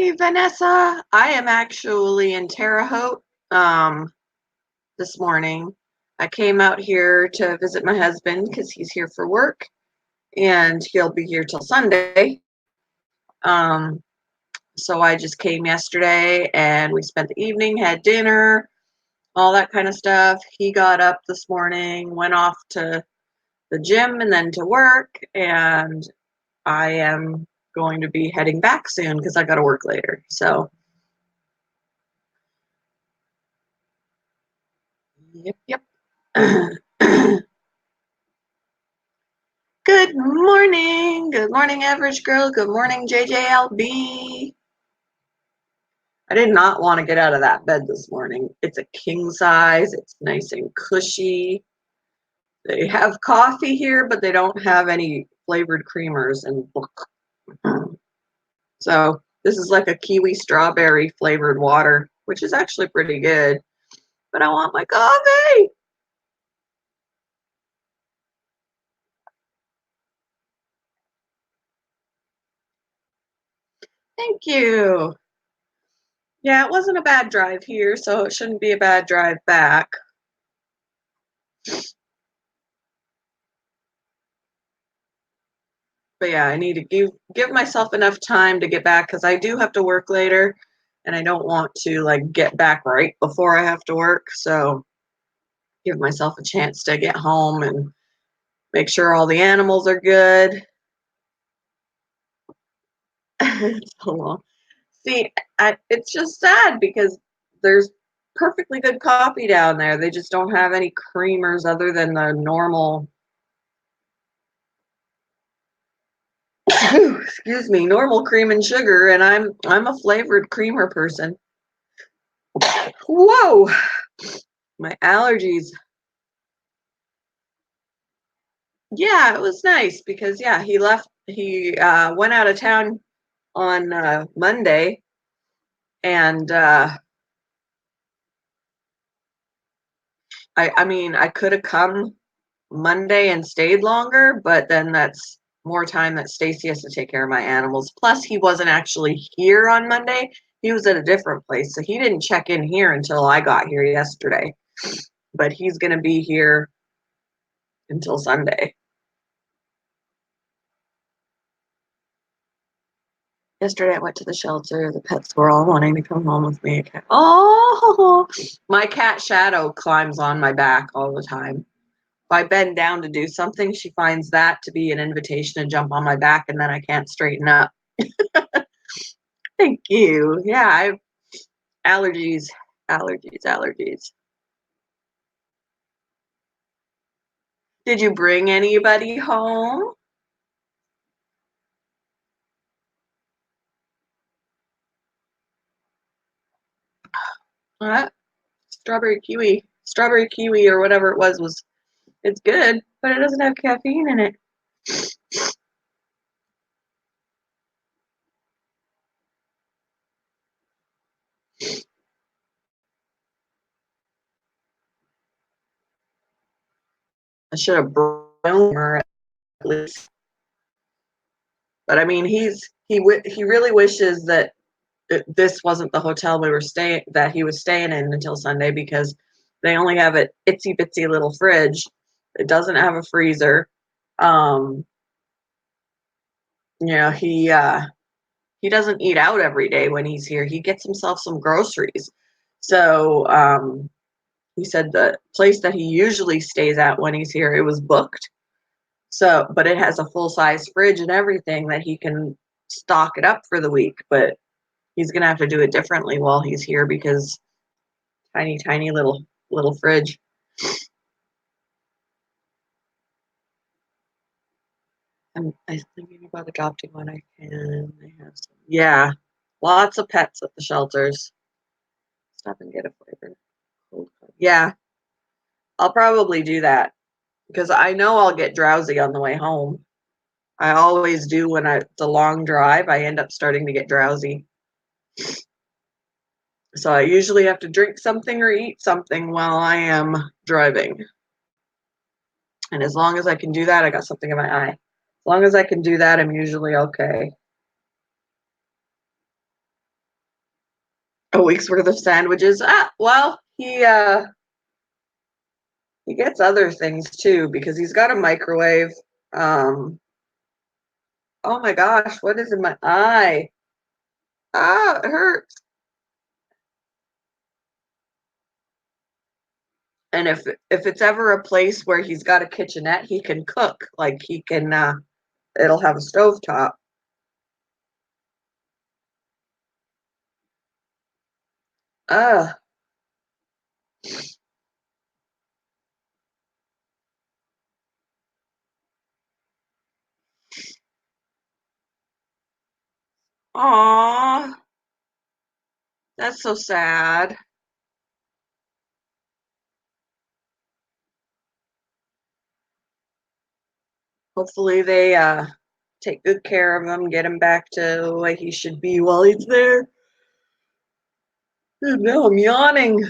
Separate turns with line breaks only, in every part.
Hi, Vanessa. I am actually in Terre Haute this morning. I came out here to visit my husband because he's here for work and he'll be here till Sunday. Um, so I just came yesterday and we spent the evening, had dinner, all that kind of stuff. He got up this morning, went off to the gym and then to work, and I am going to be heading back soon because I got to work later. So, yep. Good morning. Good morning, average girl. Good morning, JJLB. I did not want to get out of that bed this morning. It's a king size. It's nice and cushy. They have coffee here, but they don't have any flavored creamers. And so this is like a kiwi strawberry flavored water, which is actually pretty good. But I want my coffee. Thank you. Yeah, it wasn't a bad drive here, so it shouldn't be a bad drive back. But yeah, I need to give myself enough time to get back because I do have to work later, and I don't want to like get back right before I have to work. So give myself a chance to get home and make sure all the animals are good. It's so long. See, it's just sad because there's perfectly good coffee down there. They just don't have any creamers other than the normal. Excuse me, normal cream and sugar, and I'm a flavored creamer person. Whoa, my allergies. Yeah, it was nice because yeah, he went out of town on Monday, and I mean I could have come Monday and stayed longer, but then that's more time that Stacy has to take care of my animals. Plus, he wasn't actually here on Monday. He was at a different place, so he didn't check in here until I got here yesterday. But he's going to be here until Sunday. Yesterday, I went to the shelter. The pets were all wanting to come home with me. Oh, my cat Shadow climbs on my back all the time. If I bend down to do something, she finds that to be an invitation to jump on my back, and then I can't straighten up. Thank you. Yeah, I've allergies, allergies. Did you bring anybody home? What? Strawberry kiwi, or whatever it was. It's good, but it doesn't have caffeine in it. I should have brought her at least. But I mean, he really wishes that this wasn't the hotel he was staying in until Sunday because they only have an itsy bitsy little fridge. It doesn't have a freezer. Um, you know, he doesn't eat out every day when he's here. He gets himself some groceries. So he said the place that he usually stays at when he's here, it was booked. So, but it has a full size fridge and everything that he can stock it up for the week. But he's gonna have to do it differently while he's here because tiny little fridge. I'm thinking about adopting one. I can. I have some. Yeah, lots of pets at the shelters. Stop and get a flavor. Yeah, I'll probably do that because I know I'll get drowsy on the way home. I always do when it's a long drive. I end up starting to get drowsy. So I usually have to drink something or eat something while I am driving. And as long as I can do that, I got something in my eye. As long as I can do that, I'm usually okay. A week's worth of sandwiches. Well, he gets other things too because he's got a microwave. Um, oh my gosh, what is in my eye? Ah, it hurts. And if it's ever a place where he's got a kitchenette, he can cook. Like he can it'll have a stove top. Uh Aw, that's so sad. Hopefully they take good care of him, get him back to the way he should be while he's there. No, I'm yawning.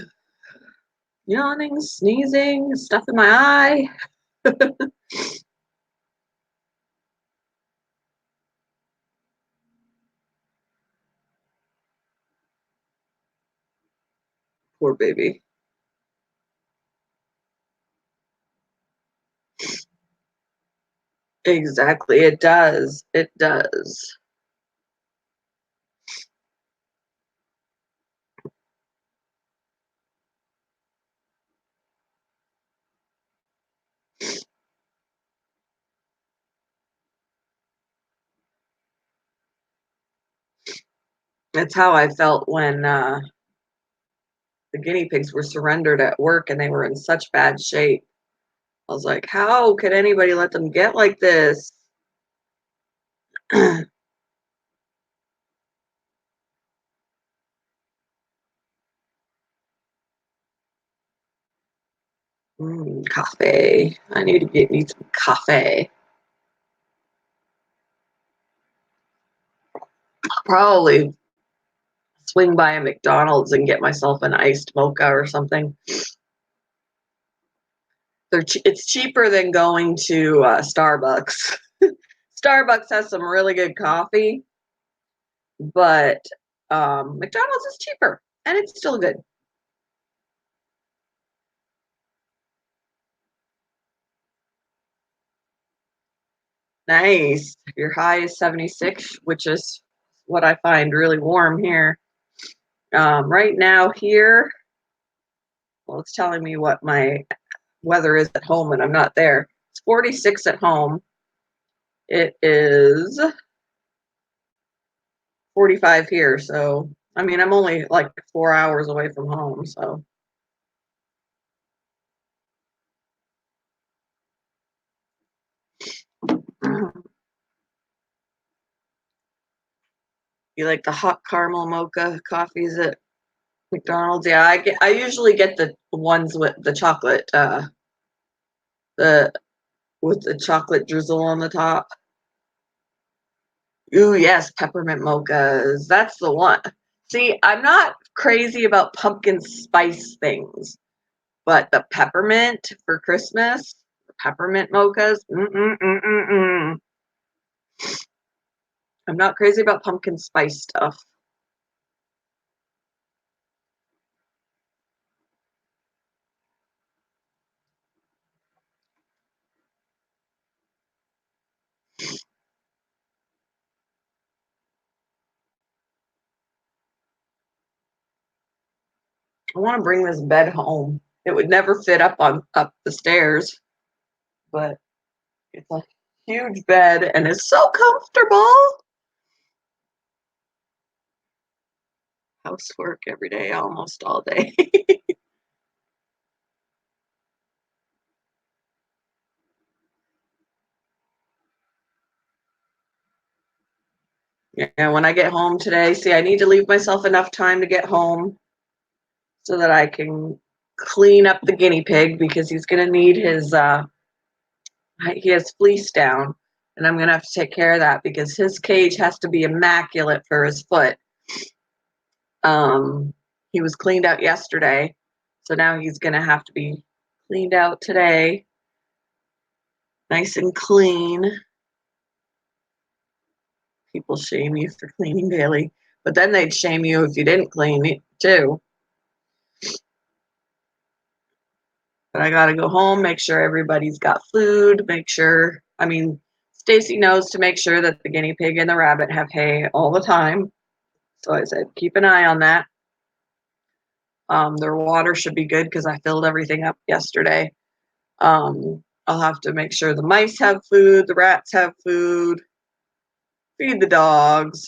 Yawning, sneezing, stuff in my eye. Poor baby. Exactly. It does. It does. That's how I felt when the guinea pigs were surrendered at work and they were in such bad shape. I was like, how could anybody let them get like this? Coffee. I need to get me some coffee. Probably swing by a McDonald's and get myself an iced mocha or something. It's cheaper than going to Starbucks. Starbucks has some really good coffee, but McDonald's is cheaper and it's still good. Nice. Your high is 76, which is what I find really warm here. Right now, here, well, it's telling me what my weather is at home, and I'm not there. It's 46 at home. It is 45 here. So, I mean, I'm only like 4 hours away from home. So, you like the hot caramel mocha coffees at McDonald's? Yeah, I usually get the ones with the chocolate, the with the chocolate drizzle on the top. Ooh, yes, peppermint mochas. That's the one. See, I'm not crazy about pumpkin spice things, but the peppermint for Christmas, the peppermint mochas, mm-mm-mm-mm-mm. I'm not crazy about pumpkin spice stuff. I want to bring this bed home. It would never fit up the stairs, but it's a huge bed and it's so comfortable. Housework every day, almost all day. Yeah, when I get home today, see, I need to leave myself enough time to get home so that I can clean up the guinea pig because he's going to need his he has fleece down and I'm going to have to take care of that because his cage has to be immaculate for his foot. Um he was cleaned out yesterday, so now he's going to have to be cleaned out today, nice and clean. People shame you for cleaning daily, but then they'd shame you if you didn't clean it. too. But I gotta go home, make sure everybody's got food, make sure, I mean, Stacy knows to make sure that the guinea pig and the rabbit have hay all the time. So I said, keep an eye on that. Their water should be good because I filled everything up yesterday. I'll have to make sure the mice have food, the rats have food, feed the dogs,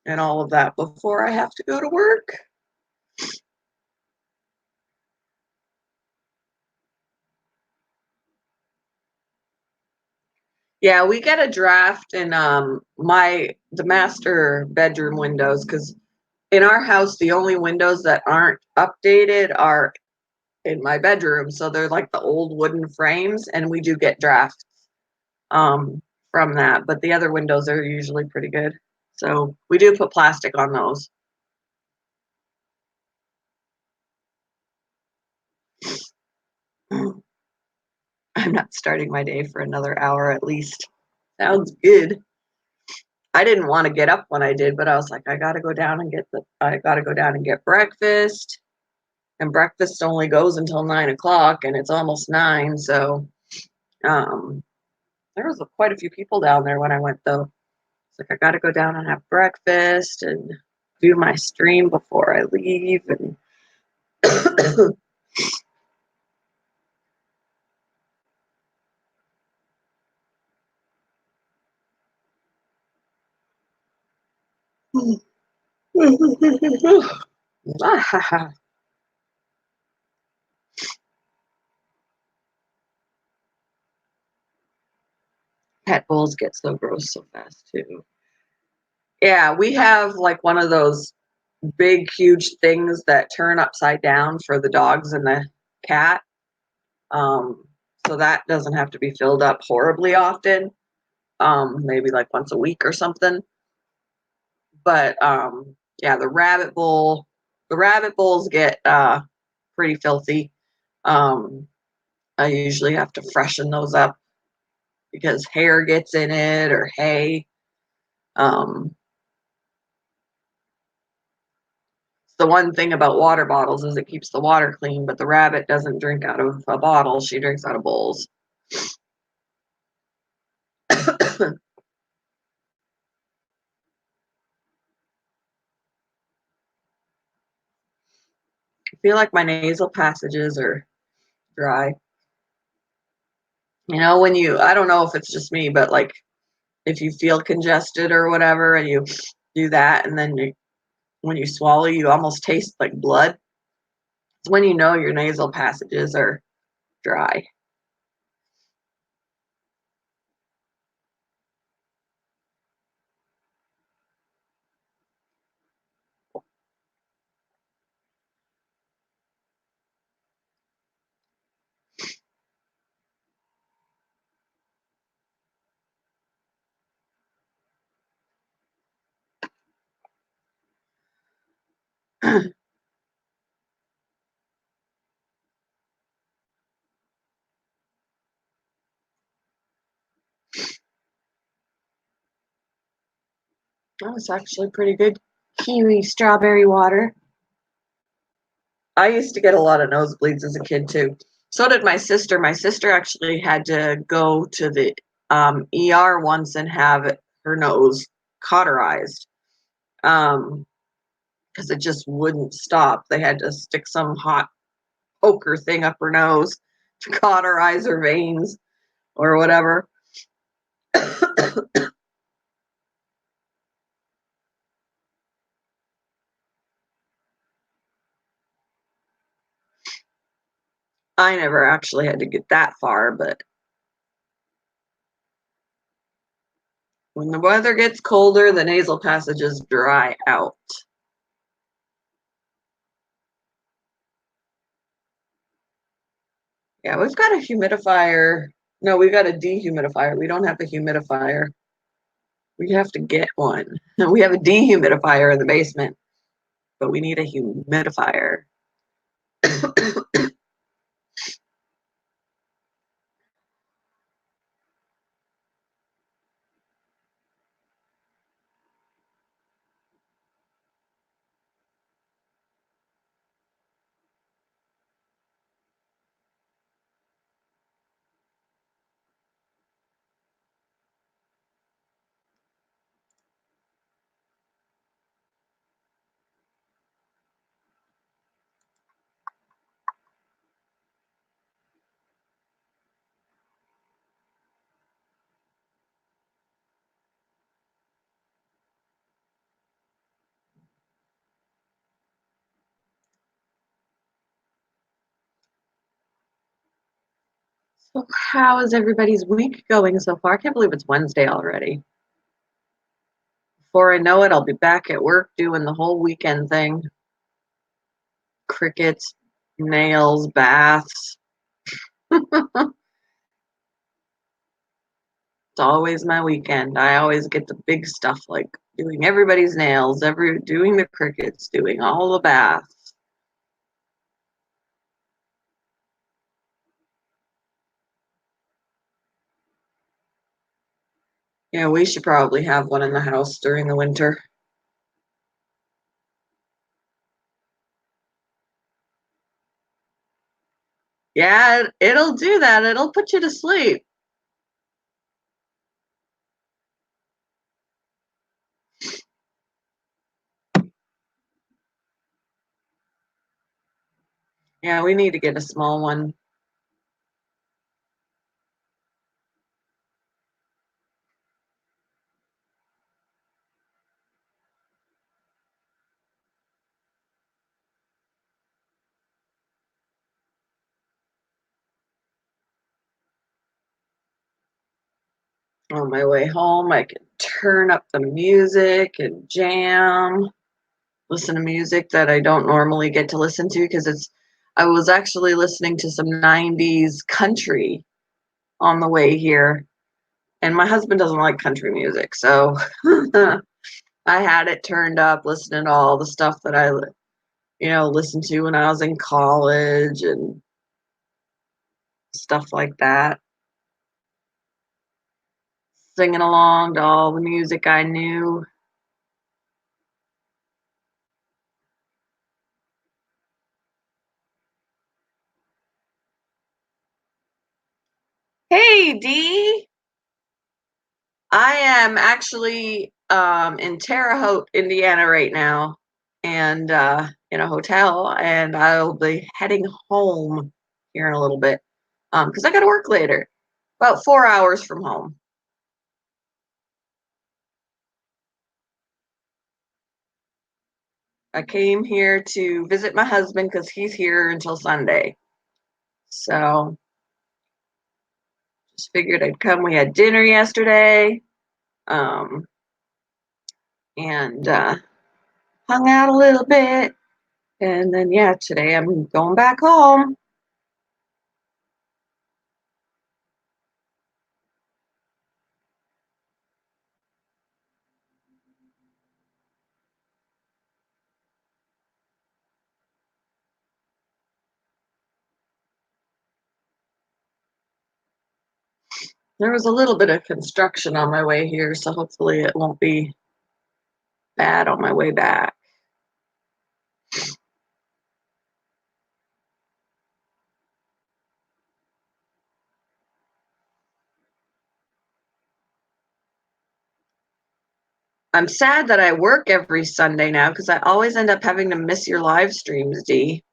and all of that before I have to go to work. Yeah, we get a draft in the master bedroom windows because in our house the only windows that aren't updated are in my bedroom. So they're like the old wooden frames, and we do get drafts um, from that. But the other windows are usually pretty good. So we do put plastic on those. I'm not starting my day for another hour at least. Sounds good. I didn't want to get up when I did, but I was like, I gotta go down and get breakfast. And breakfast only goes until 9 o'clock, and it's almost 9. So um, there was quite a few people down there when I went though. It's like I gotta go down and have breakfast and do my stream before I leave. And pet bowls get so gross so fast too. Yeah, we have like one of those big, huge things that turn upside down for the dogs and the cat. Um, so that doesn't have to be filled up horribly often. Maybe like once a week or something. But yeah, the rabbit bowls get pretty filthy. Um, I usually have to freshen those up because hair gets in it or hay. Um, the one thing about water bottles is it keeps the water clean, but the rabbit doesn't drink out of a bottle. She drinks out of bowls. I feel like my nasal passages are dry. You know, I don't know if it's just me, but like if you feel congested or whatever and you do that and then when you swallow, you almost taste like blood. It's when you know your nasal passages are dry. Oh, it's actually pretty good kiwi strawberry water. I used to get a lot of nosebleeds as a kid too. So did my sister. My sister actually had to go to the ER once and have her nose cauterized because it just wouldn't stop. They had to stick some hot poker thing up her nose to cauterize her veins or whatever. I never actually had to get that far, but when the weather gets colder, the nasal passages dry out. Yeah, we've got a humidifier. No, we've got a dehumidifier. We don't have a humidifier. We have to get one. We have a dehumidifier in the basement, but we need a humidifier. So how is everybody's week going so far? I can't believe it's Wednesday already. Before I know it, I'll be back at work doing the whole weekend thing. Crickets, nails, baths. It's always my weekend. I always get the big stuff like doing everybody's nails, doing the crickets, doing all the baths. Yeah, we should probably have one in the house during the winter. Yeah, it'll do that. It'll put you to sleep. Yeah, we need to get a small one. On my way home, I can turn up the music and jam, listen to music that I don't normally get to listen to because I was actually listening to some 90s country on the way here, and my husband doesn't like country music, so I had it turned up, listening to all the stuff that I listened to when I was in college and stuff like that, singing along to all the music I knew. Hey, Dee! I am actually in Terre Haute, Indiana right now, and in a hotel, and I'll be heading home here in a little bit because I got to work later, about 4 hours from home. I came here to visit my husband because he's here until Sunday. So just figured I'd come. We had dinner yesterday um, and hung out a little bit. And then, yeah, today I'm going back home. There was a little bit of construction on my way here, so hopefully it won't be bad on my way back. I'm sad that I work every Sunday now because I always end up having to miss your live streams, Dee.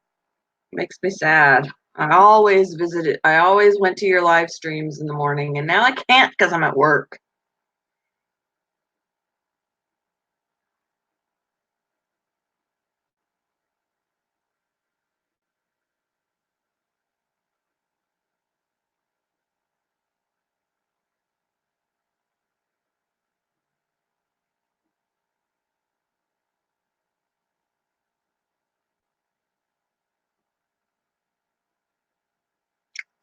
Makes me sad. I always went to your live streams in the morning, and now I can't because I'm at work.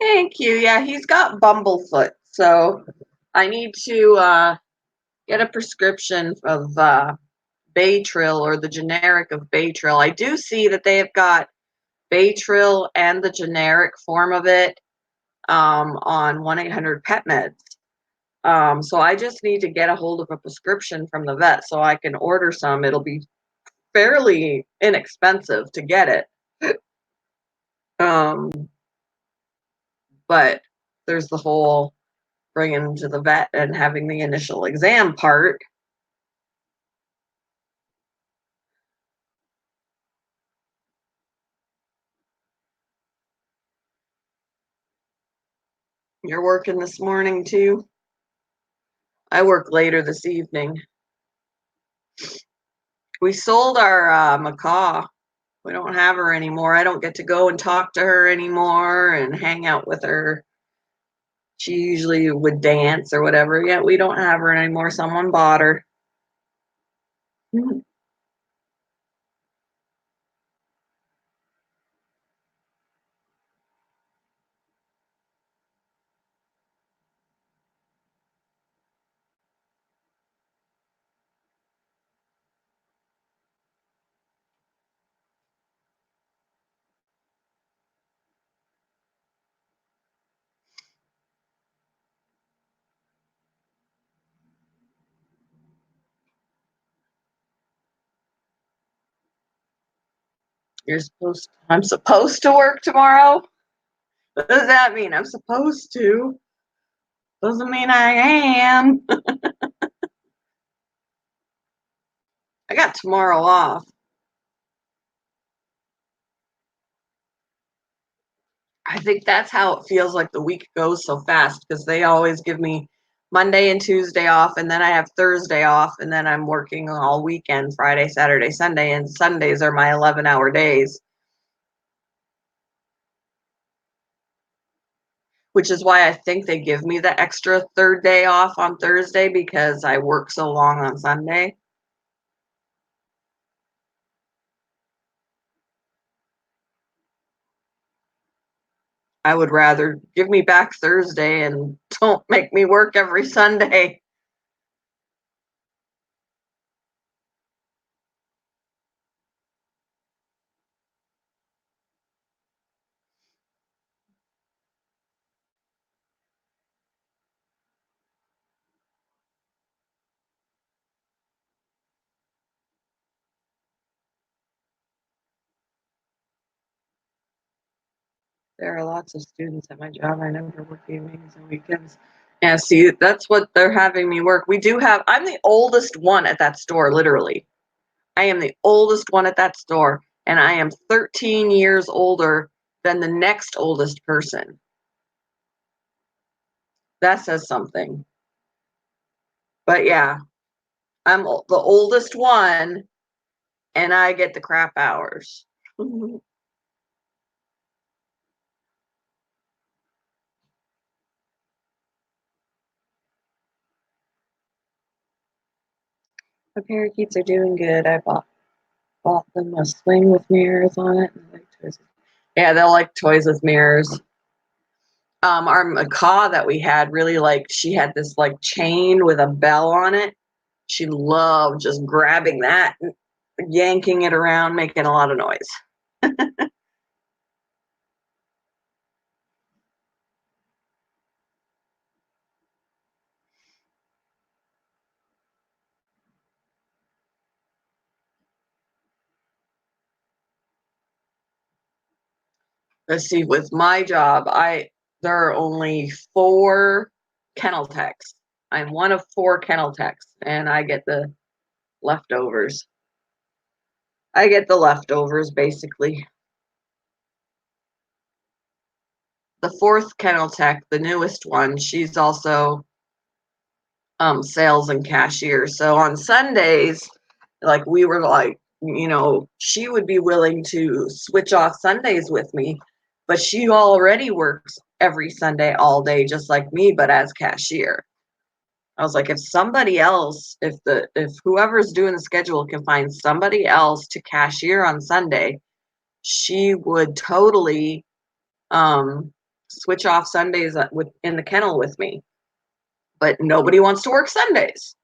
Thank you. Yeah, he's got bumblefoot, so I need to get a prescription of Baytril or the generic of Baytril. I do see that they have got Baytril and the generic form of it on 1-800 Pet Meds. So I just need to get a hold of a prescription from the vet so I can order some. It'll be fairly inexpensive to get it. Um, but there's the whole bringing them to the vet and having the initial exam part. You're working this morning too? I work later this evening. We sold our macaw. We don't have her anymore. I don't get to go and talk to her anymore and hang out with her. She usually would dance or whatever. Yeah, we don't have her anymore. Someone bought her. I'm supposed to work tomorrow? What does that mean? I'm supposed to. Doesn't mean I am. I got tomorrow off. I think that's how it feels like the week goes so fast because they always give me Monday and Tuesday off, and then I have Thursday off, and then I'm working all weekend Friday, Saturday, Sunday, and Sundays are my 11-hour days, which is why I think they give me the extra third day off on Thursday because I work so long on Sunday. I would rather give me back Thursday and don't make me work every Sunday. There are lots of students at my job. I never work evenings and weekends. Yeah, see, that's what they're having me work. I'm the oldest one at that store, literally. I am the oldest one at that store, and I am 13 years older than the next oldest person. That says something. But yeah, the oldest one, and I get the crap hours. The parakeets are doing good. I bought them a swing with mirrors on it. And like toys. Yeah, they'll like toys with mirrors. Our macaw that we had really liked. She had this like chain with a bell on it. She loved just grabbing that, and yanking it around, making a lot of noise. Let's see, with my job, I there are only 4 kennel techs. I'm one of 4 kennel techs, and I get the leftovers. I get the leftovers basically. The fourth kennel tech, the newest one, she's also sales and cashier. So on Sundays, like we were like, she would be willing to switch off Sundays with me, but she already works every Sunday all day just like me, but as cashier. I was like, if whoever's doing the schedule can find somebody else to cashier on Sunday, she would totally um switch off Sundays with in the kennel with me. But nobody wants to work Sundays.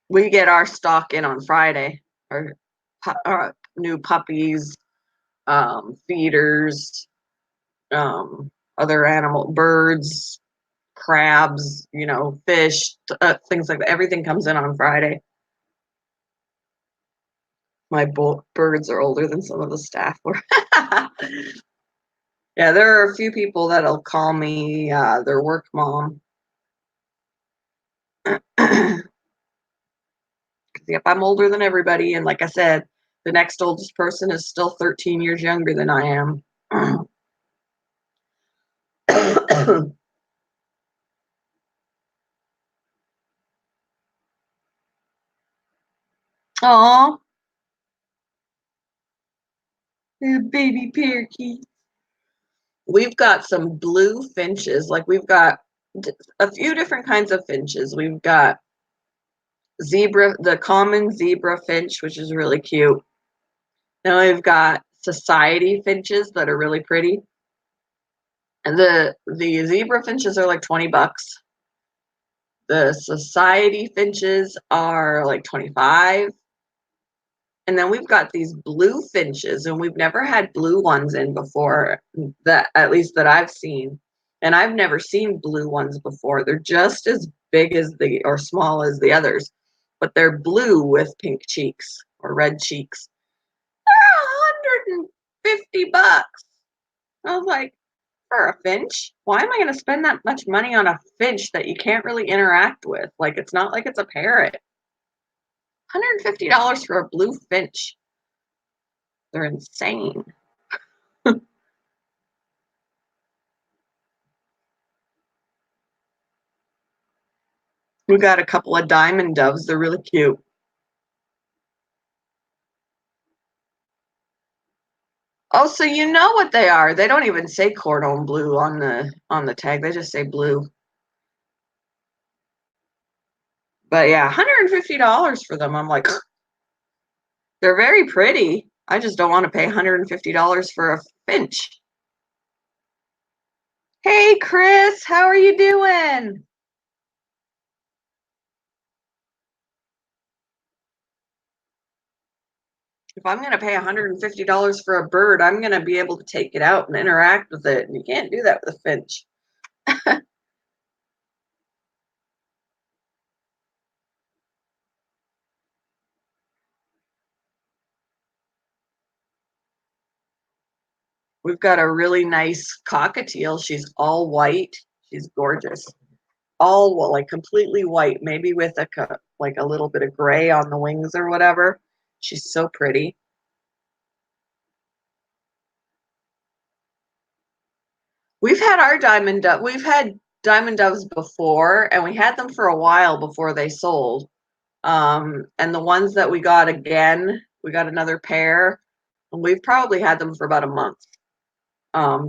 We get our stock in on Friday. Our new puppies, feeders, other birds, crabs, fish, things like that. Everything comes in on Friday. My birds are older than some of the staff were. Yeah, there are a few people that'll call me their work mom. Yep, I'm older than everybody, and like I said, the next oldest person is still 13 years younger than I am. Aw, Baby parakeet. We've got some blue finches. Like we've got a few different kinds of finches. We've got the common zebra finch, which is really cute. Then we've got society finches that are really pretty. And the zebra finches are like 20 bucks. The society finches are like 25. And then we've got these blue finches, and we've never had blue ones in before, that at least that I've seen. And I've never seen blue ones before. They're just as big as the or small as the others, but they're blue with pink cheeks or red cheeks. They're 150 bucks. I was like, for a finch? Why am I going to spend that much money on a finch that you can't really interact with? Like, it's not like it's a parrot. $150 for a blue finch. They're insane. We got a couple of diamond doves. They're really cute. Oh, so you know what they are. They don't even say cordon bleu on the tag. They just say blue. But yeah, $150 for them. I'm like, they're very pretty. I just don't want to pay $150 for a finch. Hey, Chris, how are you doing? If I'm going to pay $150 for a bird, I'm going to be able to take it out and interact with it. And you can't do that with a finch. We've got a really nice cockatiel. She's all white. She's gorgeous. All like completely white, maybe with like a little bit of gray on the wings or whatever. She's so pretty. We've had our diamond dove. We've had diamond doves before, and we had them for a while before they sold. And the ones that we got again, we got another pair, and we've probably had them for about a month.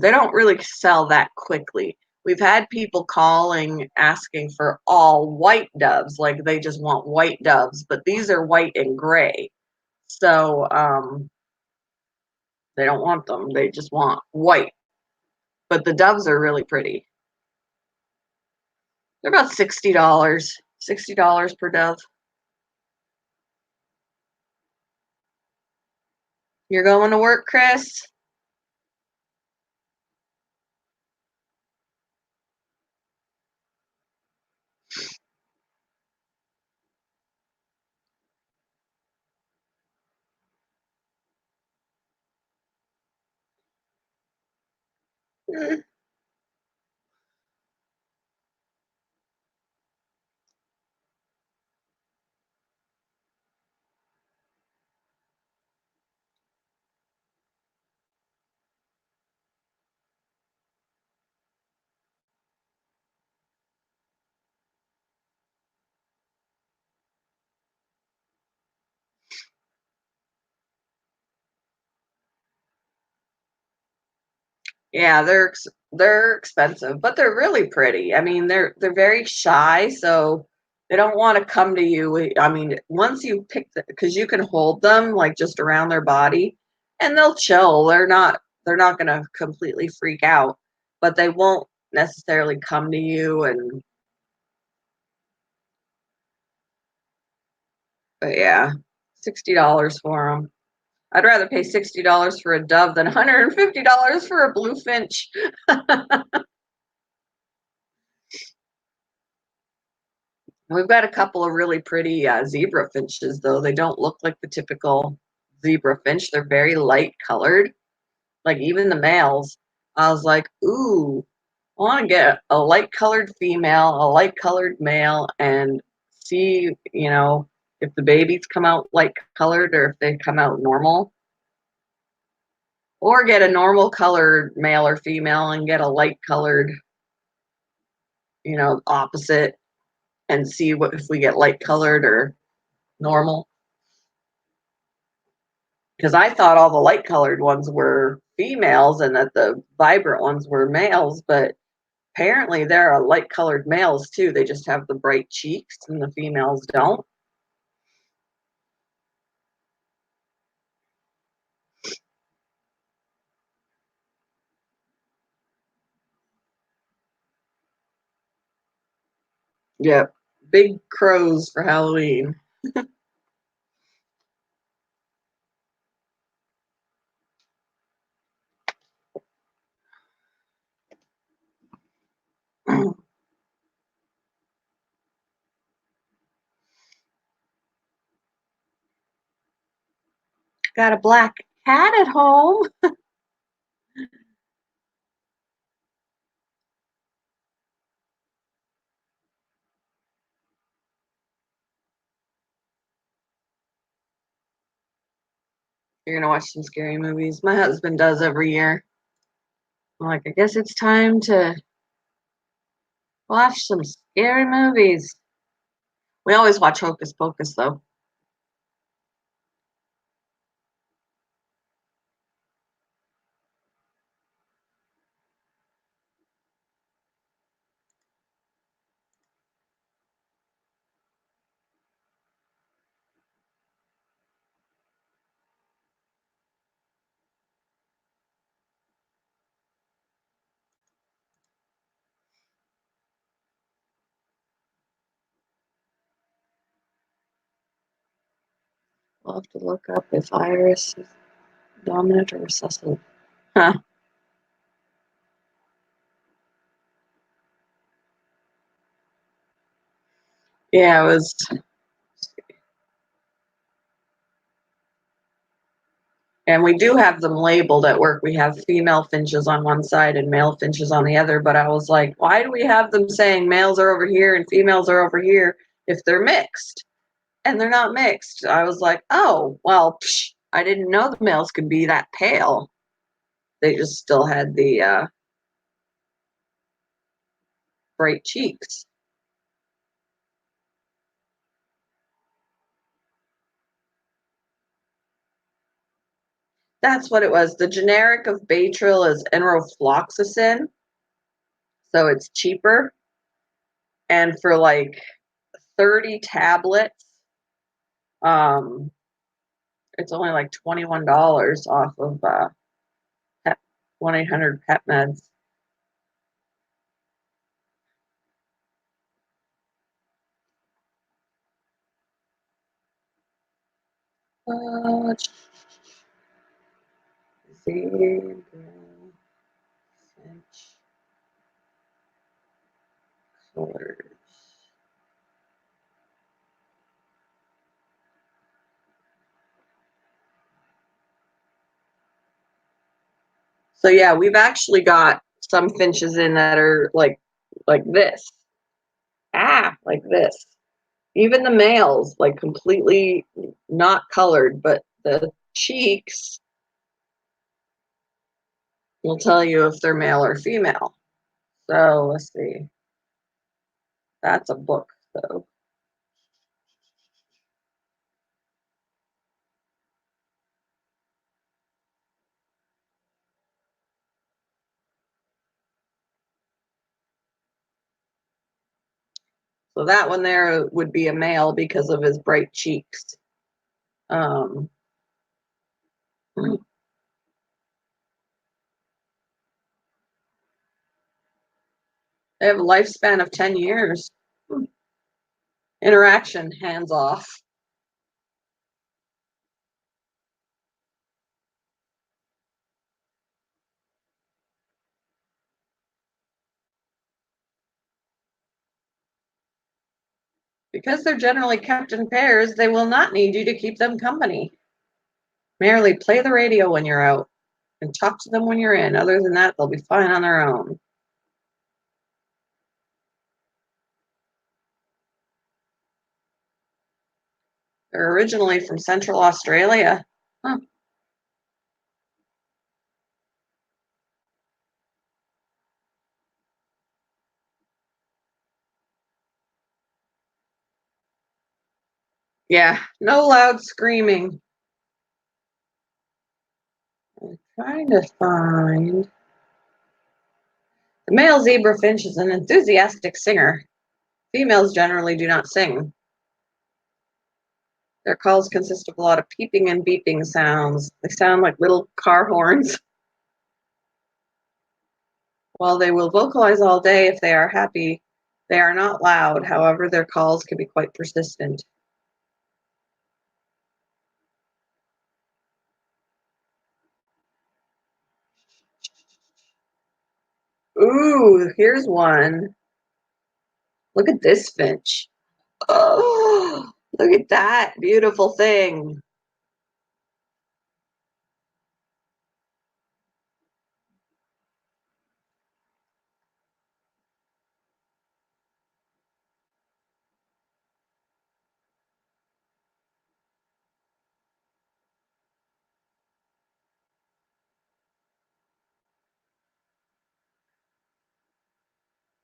They don't really sell that quickly. We've had people calling asking for all white doves, like they just want white doves, but these are white and gray. So they don't want them. They just want white. But the doves are really pretty. They're about $60. $60 per dove. You're going to work, Chris? Yeah, they're expensive, but they're really pretty. I mean, they're very shy, so they don't want to come to you. I mean, once you pick the, because you can hold them like just around their body, and they'll chill. They're not gonna completely freak out, but they won't necessarily come to you. And but yeah, $60 for them. I'd rather pay $60 for a dove than $150 for a blue finch. We've got a couple of really pretty zebra finches, though. They don't look like the typical zebra finch. They're very light colored. Like even the males, I was like, ooh, I want to get a light colored female, a light colored male, and see, if the babies come out light colored or if they come out normal. Or get a normal colored male or female and get a light colored, opposite and see what if we get light colored or normal. because I thought all the light colored ones were females and that the vibrant ones were males, but apparently there are light colored males too. They just have the bright cheeks and the females don't. Yep. Big crows for Halloween. Got a black cat at home. You're gonna watch some scary movies. My husband does every year. I'm like, I guess it's time to watch some scary movies. We always watch Hocus Pocus though. We'll have to look up if Iris is dominant or recessive. Huh. Yeah, it was. And we do have them labeled at work. We have female finches on one side and male finches on the other. But I was like, why do we have them saying males are over here and females are over here if they're mixed? And they're not mixed. I was like, oh, well, psh, I didn't know the males could be that pale. They just still had the bright cheeks. That's what it was. The generic of Baytril is enrofloxacin, so it's cheaper. And for like 30 tablets, um, it's only like $21 off of 1-800 Pet Meds. Uh, zebra finch colors. So yeah, we've actually got some finches in that are like this. Like this. Even the males, like completely not colored, but the cheeks will tell you if they're male or female. So let's see. That's a book, though. So that one there would be a male because of his bright cheeks. Um, they have a lifespan of 10 years. Interaction, hands off. Because they're generally kept in pairs, they will not need you to keep them company. Merely play the radio when you're out and talk to them when you're in. Other than that, they'll be fine on their own. They're originally from Central Australia. Huh. Yeah, no loud screaming. Trying to find. The male zebra finch is an enthusiastic singer. Females generally do not sing. Their calls consist of a lot of peeping and beeping sounds. They sound like little car horns. While they will vocalize all day if they are happy, they are not loud. However, their calls can be quite persistent. Ooh, here's one. Look at this finch. Oh, look at that beautiful thing.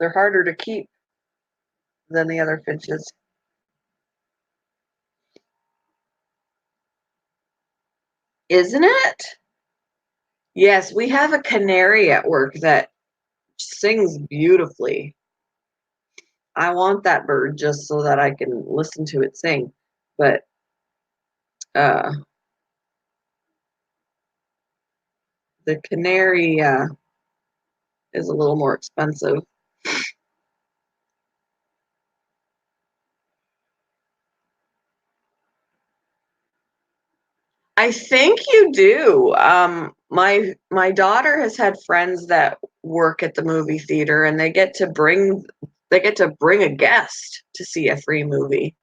They're harder to keep than the other finches. Isn't it? Yes, we have a canary at work that sings beautifully. I want that bird just so that I can listen to it sing. But uh, the canary is a little more expensive. I think you do. My daughter has had friends that work at the movie theater, and they get to bring a guest to see a free movie.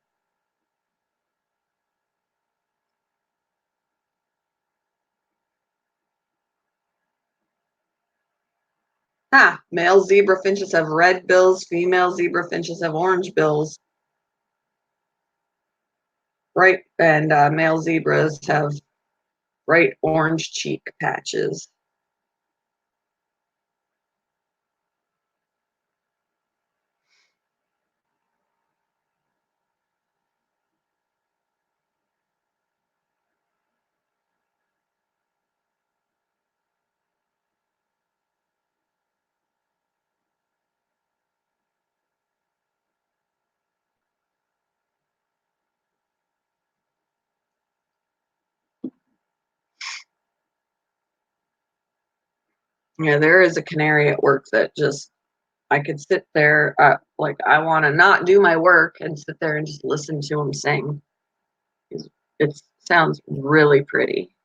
Male zebra finches have red bills. Female zebra finches have orange bills. Right, and male zebras have bright orange cheek patches. Yeah, there is a canary at work that just I could sit there, like I want to not do my work and sit there and just listen to him sing. It sounds really pretty.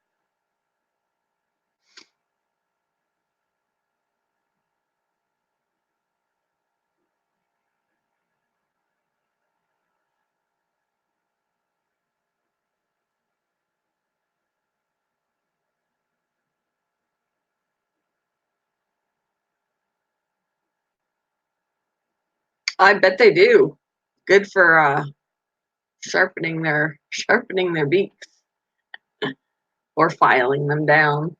I bet they do. Good for sharpening their beaks or filing them down.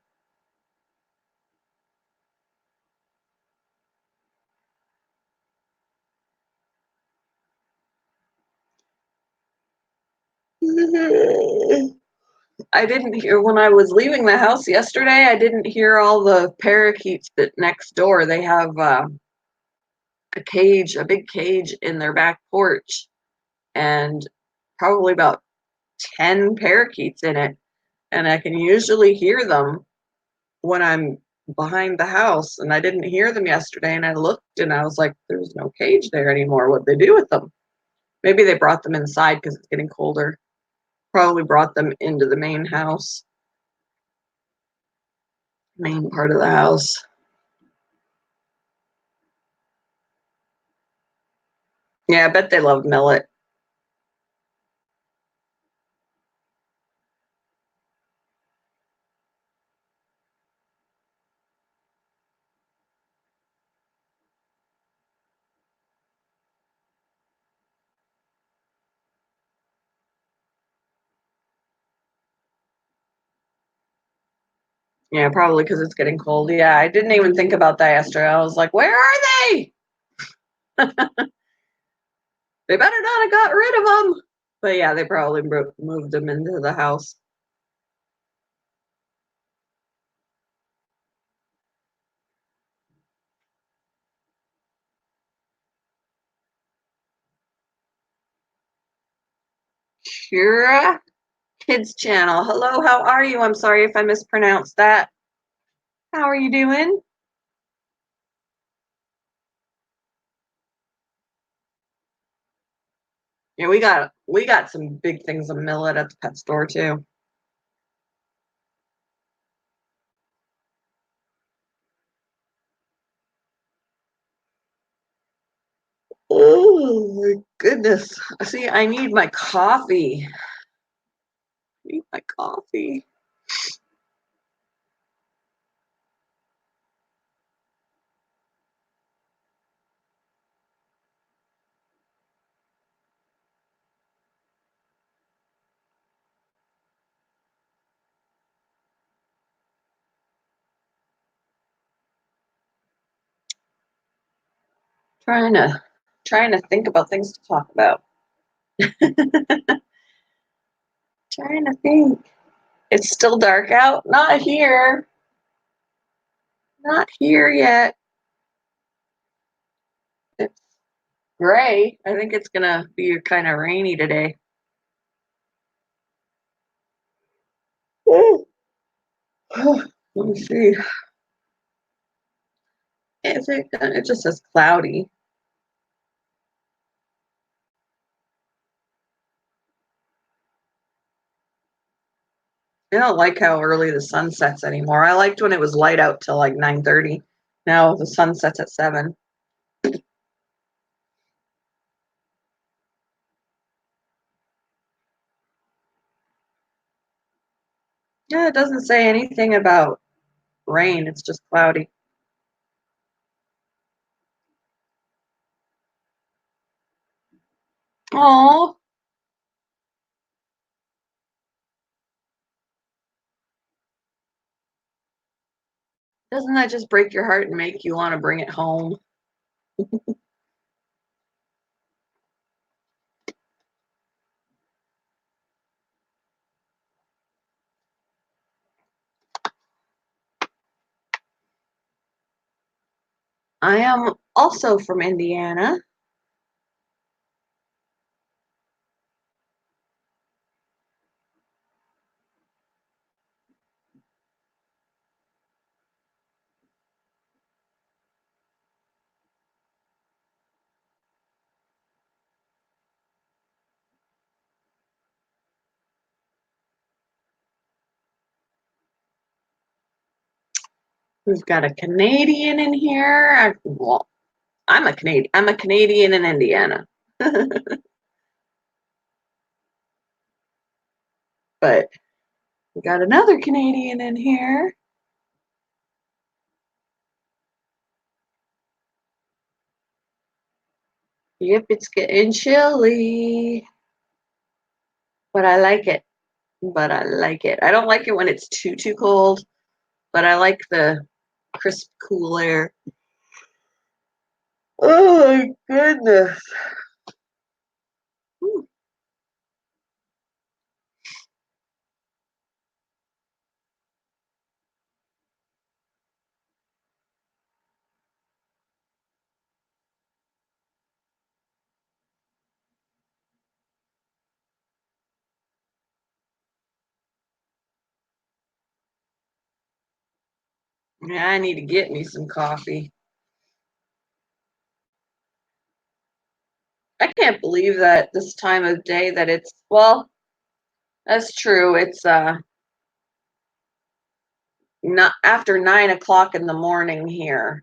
I didn't hear when I was leaving the house yesterday. I didn't hear all the parakeets that next door. They have a big cage in their back porch, and probably about 10 parakeets in it. And I can usually hear them when I'm behind the house. And I didn't hear them yesterday. And I looked and I was like, there's no cage there anymore. What'd they do with them? Maybe they brought them inside because it's getting colder. Probably brought them into the main part of the house. Yeah, I bet they love millet. Yeah, probably because it's getting cold. Yeah, I didn't even think about that yesterday. I was like, where are they? They better not have got rid of them. But yeah, they probably moved them into the house. Kira Kids Channel. Hello, how are you? I'm sorry if I mispronounced that. How are you doing? Yeah, we got some big things of millet at the pet store too. Oh my goodness. See, I need my coffee. I need my coffee. Trying to think about things to talk about. Trying to think. It's still dark out. Not here. Not here yet. It's gray. I think it's gonna be kind of rainy today. Ooh. Let me see. Is it? It just says cloudy. I don't like how early the sun sets anymore. I liked when it was light out till like 9:30. Now the sun sets at 7. Yeah, it doesn't say anything about rain. It's just cloudy. Oh, doesn't that just break your heart and make you want to bring it home? I am also from Indiana. We've got a Canadian in here. Well, I'm a Canadian. I'm a Canadian in Indiana. But we got another Canadian in here. Yep, it's getting chilly, but I like it. But I like it. I don't like it when it's too cold, but I like the crisp, cool air. Oh my goodness. Whew. Yeah, I need to get me some coffee. I can't believe that this time of day that it's well, that's true. It's not after 9 o'clock in the morning here.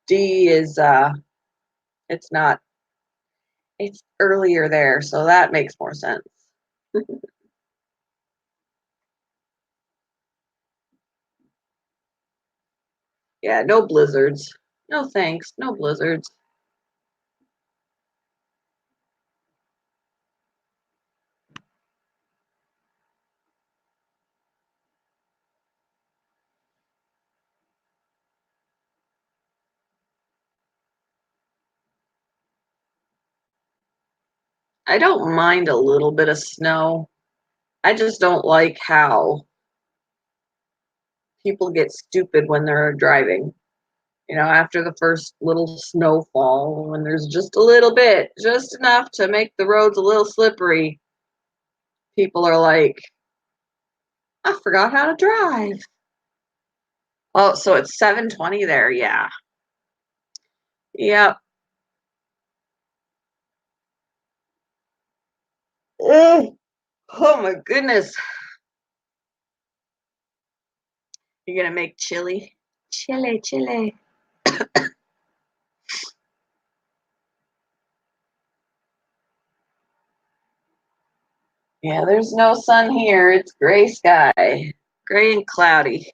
D is it's not it's earlier there, so that makes more sense. Yeah, no blizzards. No thanks. No blizzards. I don't mind a little bit of snow. I just don't like how people get stupid when they're driving. after the first little snowfall, when there's just a little bit, just enough to make the roads a little slippery, people are like, I forgot how to drive. Oh, so it's 7:20 there. Yeah. Yep. Ugh. Oh my goodness. You're gonna make chili? Chili, chili. Yeah, there's no sun here. It's gray sky. Gray and cloudy.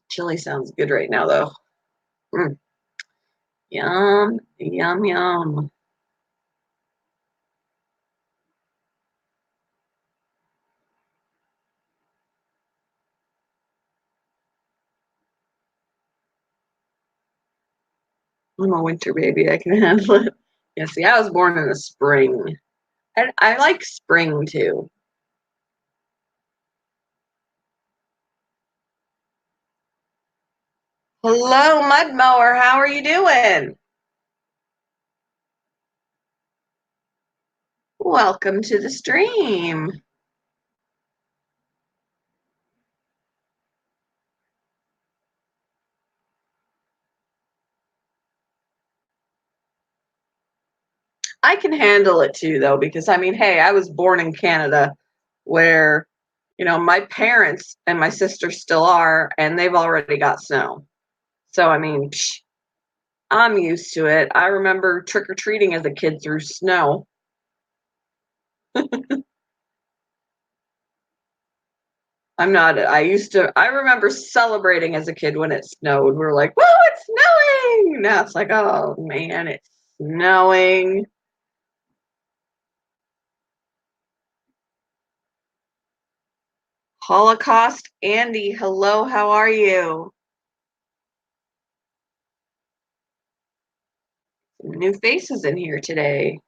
Chili sounds good right now, though. Mm. Yum, yum, yum. I'm a winter baby. I can handle it. Yeah, see, I was born in the spring. I like spring too. Hello, mud mower. How are you doing? Welcome to the stream. I can handle it too, though, because I mean, hey, I was born in Canada where, my parents and my sister still are, and they've already got snow. So, I mean, I'm used to it. I remember trick or treating as a kid through snow. I remember celebrating as a kid when it snowed. We are like, whoa, it's snowing. Now it's like, oh man, it's snowing. Holocaust Andy, hello, how are you? New faces in here today.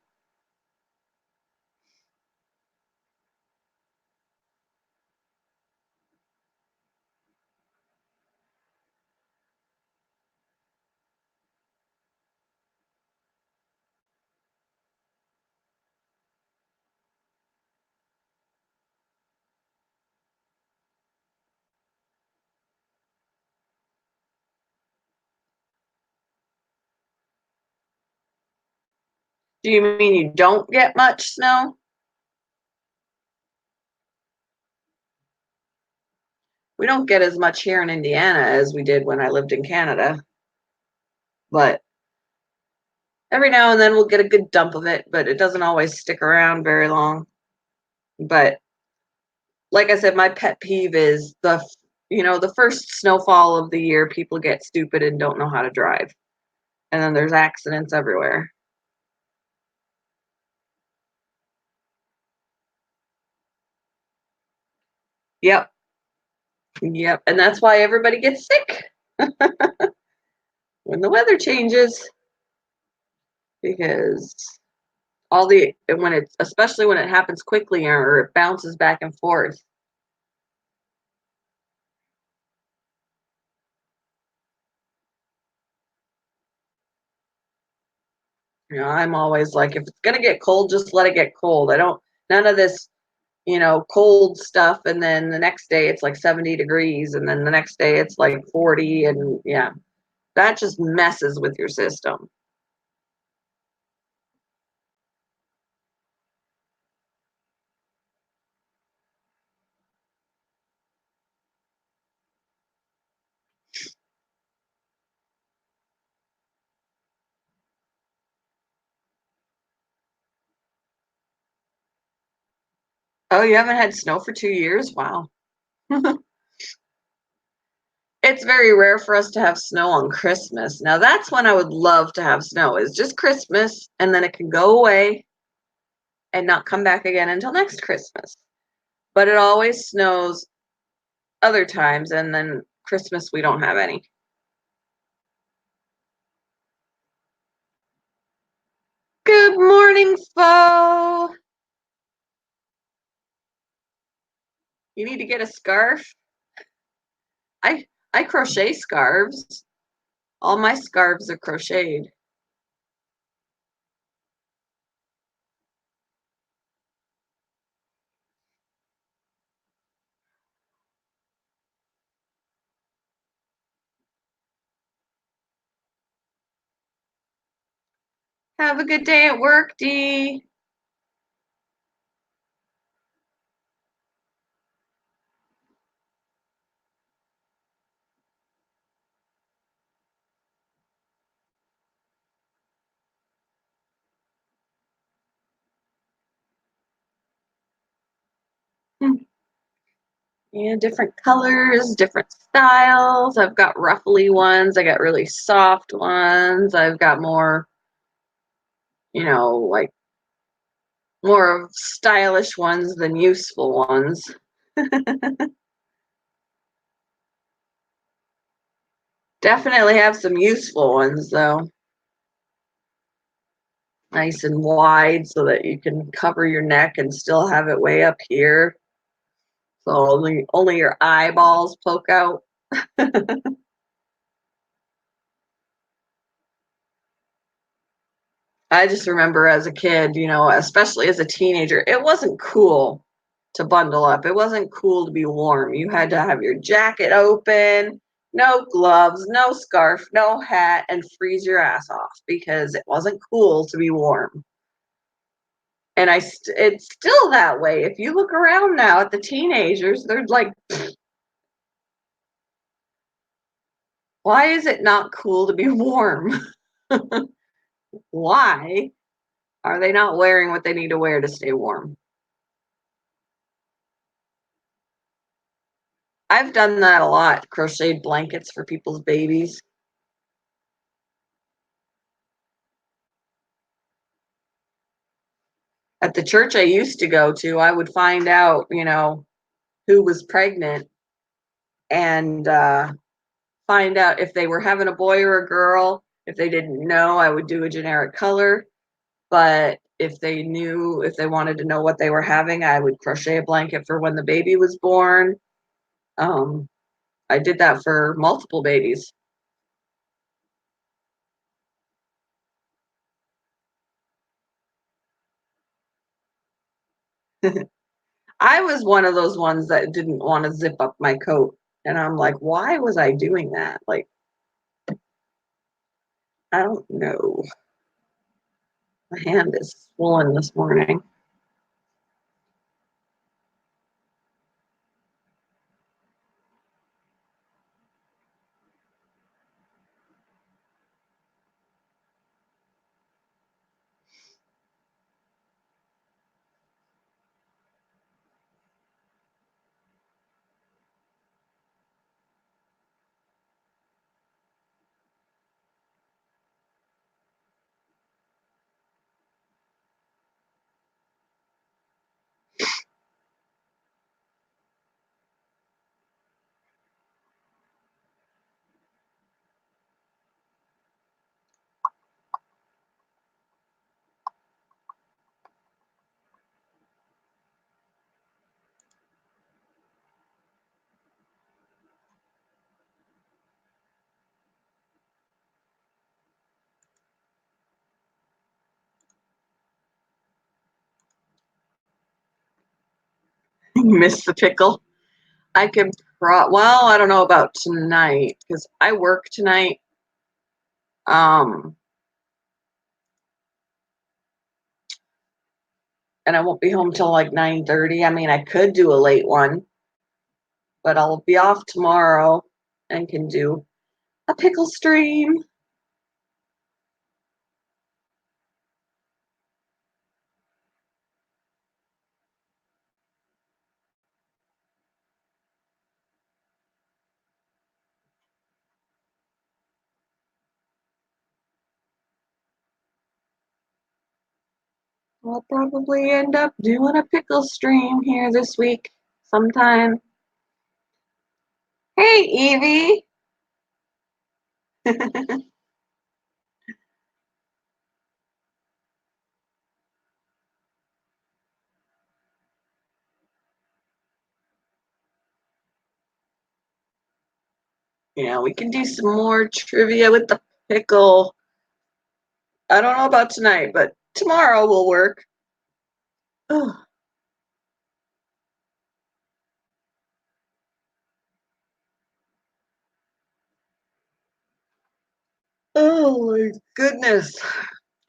Do you mean you don't get much snow? We don't get as much here in Indiana as we did when I lived in Canada. But every now and then we'll get a good dump of it, but it doesn't always stick around very long. But like I said, my pet peeve is the first snowfall of the year, people get stupid and don't know how to drive. And then there's accidents everywhere. Yep. Yep. And that's why everybody gets sick when the weather changes, because especially when it happens quickly or it bounces back and forth. I'm always like, if it's gonna get cold, just let it get cold. I don't none of this, cold stuff, and then the next day it's like 70 degrees, and then the next day it's like 40, and yeah, that just messes with your system. Oh, you haven't had snow for 2 years? Wow. It's very rare for us to have snow on Christmas. Now that's when I would love to have snow, is just Christmas, and then it can go away and not come back again until next Christmas. But it always snows other times, and then Christmas we don't have any. Good morning, Fo. You need to get a scarf. I crochet scarves. All my scarves are crocheted. Have a good day at work, Dee. Yeah, different colors, different styles. I've got ruffly ones. I got really soft ones. I've got more, like more of stylish ones than useful ones. Definitely have some useful ones though. Nice and wide so that you can cover your neck and still have it way up here. So only your eyeballs poke out. I just remember as a kid, especially as a teenager, it wasn't cool to bundle up. It wasn't cool to be warm. You had to have your jacket open, no gloves, no scarf, no hat, and freeze your ass off because it wasn't cool to be warm. And it's still that way. If you look around now at the teenagers, they're like, why is it not cool to be warm? Why are they not wearing what they need to wear to stay warm? I've done that a lot, crocheted blankets for people's babies. At the church I used to go to, I would find out, who was pregnant and find out if they were having a boy or a girl. If they didn't know, I would do a generic color. But if they knew, if they wanted to know what they were having, I would crochet a blanket for when the baby was born. Um, I did that for multiple babies. I was one of those ones that didn't want to zip up my coat. And I'm like, why was I doing that? Like, I don't know. My hand is swollen this morning. Miss the pickle. I could well, I don't know about tonight because I work tonight. Um, and I won't be home till like 9:30. I mean, I could do a late one, but I'll be off tomorrow and can do a pickle stream. I'll probably end up doing a pickle stream here this week sometime. Hey, Evie. Yeah, we can do some more trivia with the pickle. I don't know about tonight, but tomorrow will work. Oh, oh my goodness.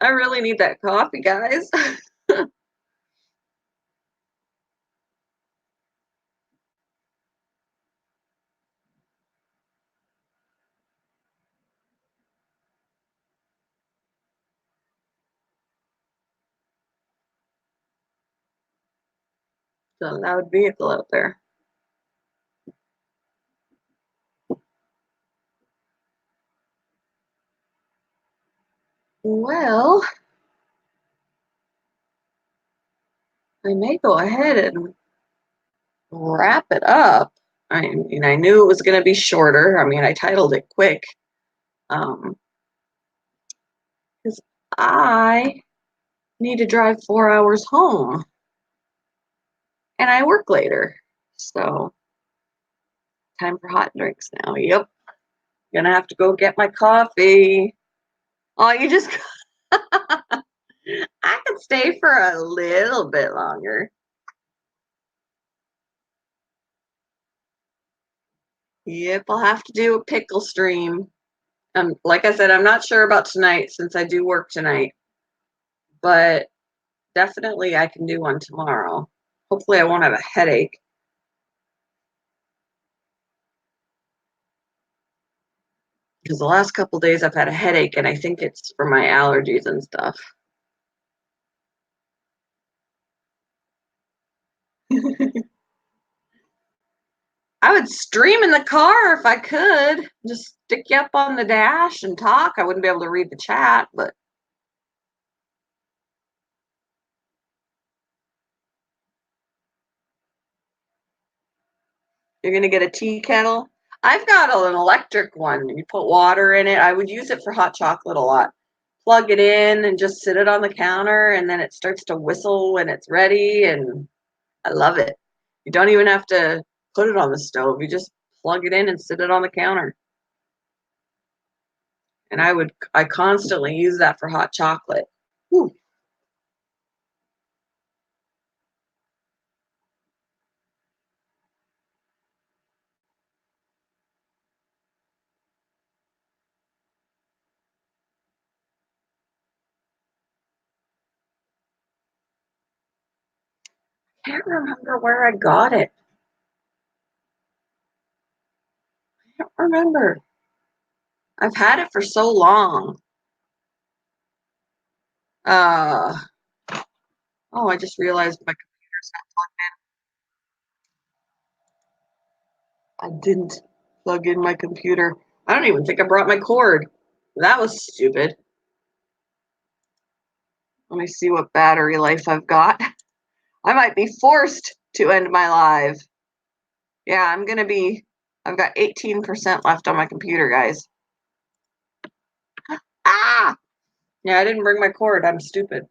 I really need that coffee, guys. It's a loud vehicle out there. Well, I may go ahead and wrap it up. I mean, I knew it was going to be shorter. I mean, I titled it quick. Because I need to drive 4 hours home and I work later. So, time for hot drinks now. Yep. Gonna have to go get my coffee. Oh, you just, I could stay for a little bit longer. Yep, I'll have to do a pickle stream. Like I said, I'm not sure about tonight since I do work tonight, but definitely I can do one tomorrow. Hopefully, I won't have a headache because the last couple days I've had a headache and I think it's from my allergies and stuff. I would stream in the car if I could. Just stick you up on the dash and talk. I wouldn't be able to read the chat, but you're gonna get a tea kettle. I've got an electric one. You put water in it. I would use it for hot chocolate a lot. Plug it in and just sit it on the counter, and then it starts to whistle when it's ready. And I love it. You don't even have to put it on the stove. You just plug it in and sit it on the counter. And I constantly use that for hot chocolate. Whew. Can't remember where I got it. I don't remember. I've had it for so long. Uh, oh, I just realized my computer's not plugged in. I didn't plug in my computer. I don't even think I brought my cord. That was stupid. Let me see what battery life I've got. I might be forced to end my live. Yeah, I've got 18% left on my computer, guys. Ah! Yeah, I didn't bring my cord. I'm stupid.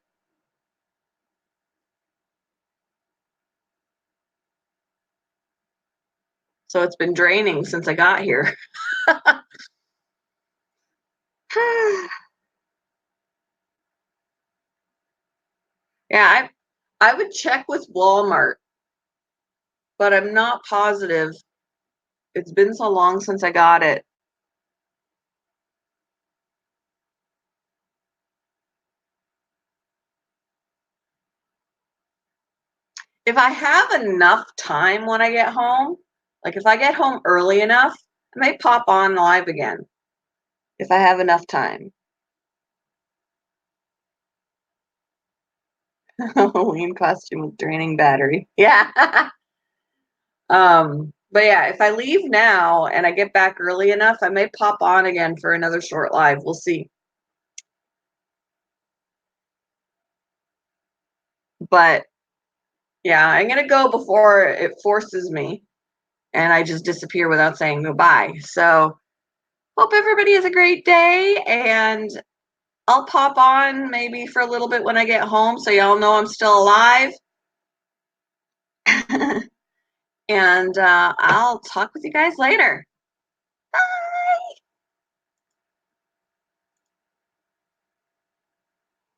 So it's been draining since I got here. Yeah, I would check with Walmart, but I'm not positive. It's been so long since I got it. If I have enough time when I get home, like if I get home early enough, I may pop on live again if I have enough time. Halloween costume with draining battery. Yeah. But yeah, if I leave now and I get back early enough, I may pop on again for another short live. We'll see. But yeah, I'm gonna go before it forces me. and I just disappear without saying goodbye. So hope everybody has a great day, and I'll pop on maybe for a little bit when I get home so y'all know I'm still alive. And I'll talk with you guys later.